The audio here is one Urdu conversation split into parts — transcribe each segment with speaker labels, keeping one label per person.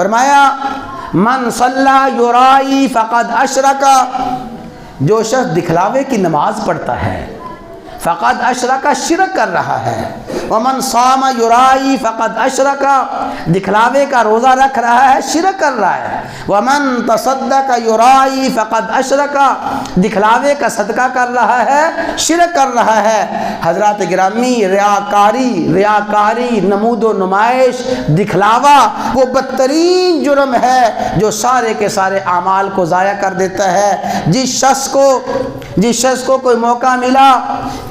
Speaker 1: فرمایا من صلی یرائی فقد اشرک، جو شخص دکھلاوے کی نماز پڑھتا ہے فقد اشرک، شرک کر رہا ہے۔ ومن صام یرائی فقد اشرک، دکھلاوے کا روزہ رکھ رہا ہے، شرک کر رہا ہے۔ ومن تصدق یرائی فقد اشرک، دکھلاوے کا صدقہ کر رہا ہے، شرک کر رہا ہے۔ حضرات گرامی، ریاکاری، نمود و نمائش، دکھلاوا وہ بدترین جرم ہے جو سارے کے سارے اعمال کو ضائع کر دیتا ہے۔ جس شخص کو کوئی موقع ملا،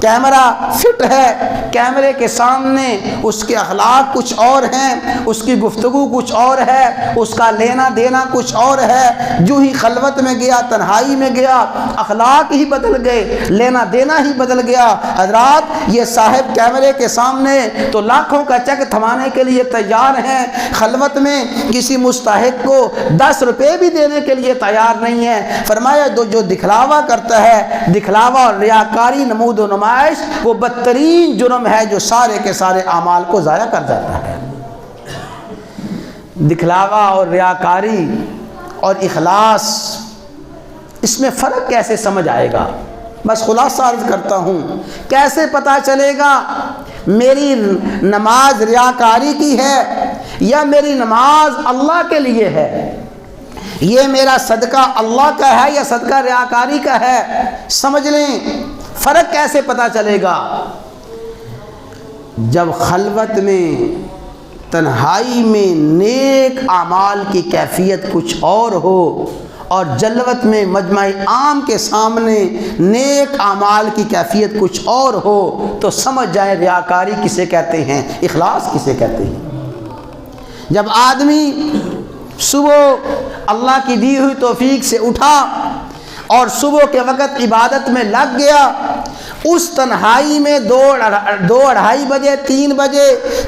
Speaker 1: کیمرہ فٹ ہے، کیمرے کے سامنے اس کے اخلاق کچھ اور ہیں، اس کی گفتگو کچھ اور ہے، اس کا لینا دینا کچھ اور ہے، جو ہی خلوت میں گیا، تنہائی میں گیا، اخلاق ہی بدل گئے، لینا دینا ہی بدل گیا۔ حضرات، یہ صاحب کیمرے کے سامنے تو لاکھوں کا چیک تھمانے کے لیے تیار ہیں، خلوت میں کسی مستحق کو 10 روپے بھی دینے کے لیے تیار نہیں ہے۔ فرمایا جو دکھلاوا کرتا ہے، دکھلاوا اور ریاکاری، نمود و نمائش، وہ بدترین جرم ہے جو سارے کے سارے اعمال کو ضائع کر جاتا ہے۔ دکھلاوا اور ریاکاری اور اخلاص، اس میں فرق کیسے سمجھ آئے گا؟ بس خلاصہ عرض کرتا ہوں، کیسے پتا چلے گا میری نماز ریاکاری کی ہے یا میری نماز اللہ کے لیے ہے؟ یہ میرا صدقہ اللہ کا ہے یا صدقہ ریاکاری کا ہے؟ سمجھ لیں، فرق کیسے پتا چلے گا؟ جب خلوت میں، تنہائی میں نیک اعمال کی کیفیت کچھ اور ہو، اور جلوت میں مجمع عام کے سامنے نیک اعمال کی کیفیت کچھ اور ہو، تو سمجھ جائیں ریاکاری کسے کہتے ہیں، اخلاص کسے کہتے ہیں۔ جب آدمی صبح اللہ کی دی ہوئی توفیق سے اٹھا اور صبح کے وقت عبادت میں لگ گیا، اس تنہائی میں 2-2:30 بجے 3 بجے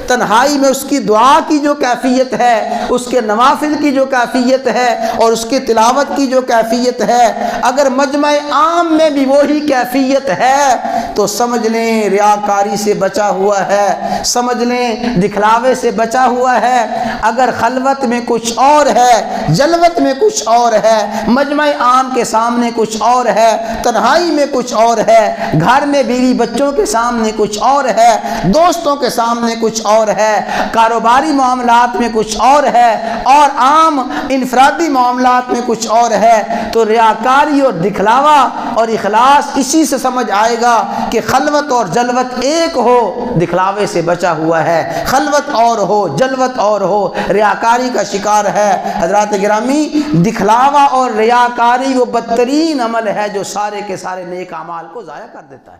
Speaker 1: تنہائی میں اس کی دعا کی جو کیفیت ہے، اس کے نوافل کی جو کیفیت ہے اور اس کی تلاوت کی جو کیفیت ہے، اگر مجمع عام میں بھی وہی کیفیت ہے تو سمجھ لیں ریاکاری سے بچا ہوا ہے، سمجھ لیں دکھلاوے سے بچا ہوا ہے۔ اگر خلوت میں کچھ اور ہے، جلوت میں کچھ اور ہے، مجمع عام کے سامنے کچھ اور ہے، تنہائی میں کچھ اور ہے، گھر میں بیوی بچوں کے سامنے کچھ اور ہے، دوستوں کے سامنے کچھ اور ہے، کاروباری معاملات میں کچھ اور ہے، اور عام انفرادی معاملات میں کچھ اور ہے، تو ریاکاری اور دکھلاوا اور اخلاص اسی سے سمجھ آئے گا کہ خلوت اور جلوت ایک ہو، دکھلاوے سے بچا ہوا ہے، خلوت اور ہو، جلوت اور ہو، ریاکاری کا شکار ہے۔ حضرات گرامی، دکھلاوا اور ریاکاری وہ بدترین عمل ہے جو سارے کے سارے نیک اعمال کو ضائع کر دیتا ہے۔